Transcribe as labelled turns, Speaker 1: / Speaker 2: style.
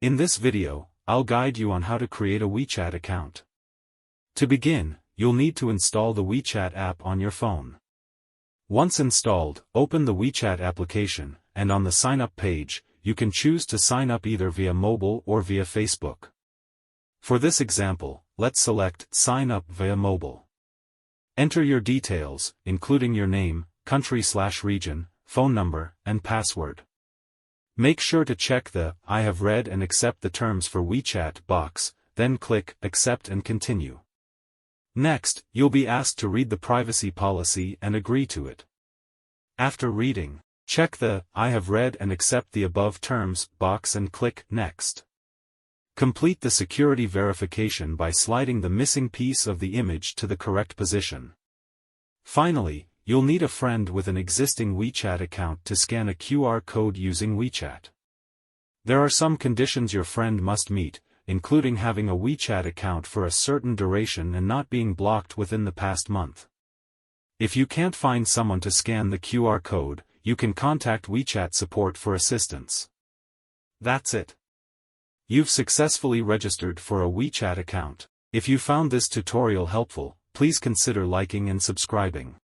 Speaker 1: In this video, I'll guide you on how to create a WeChat account. To begin, you'll need to install the WeChat app on your phone. Once installed, open the WeChat application, and on the sign up page, you can choose to sign up either via mobile or via Facebook. For this example, let's select Sign up via mobile. Enter your details, including your name, country/region, phone number, and password. Make sure to check the "I have read and accept the terms for WeChat" box, then click Accept and Continue. Next, you'll be asked to read the privacy policy and agree to it. After reading, check the "I have read and accept the above terms" box and click Next. Complete the security verification by sliding the missing piece of the image to the correct position. Finally, you'll need a friend with an existing WeChat account to scan a QR code using WeChat. There are some conditions your friend must meet, including having a WeChat account for a certain duration and not being blocked within the past month. If you can't find someone to scan the QR code, you can contact WeChat support for assistance. That's it. You've successfully registered for a WeChat account. If you found this tutorial helpful, please consider liking and subscribing.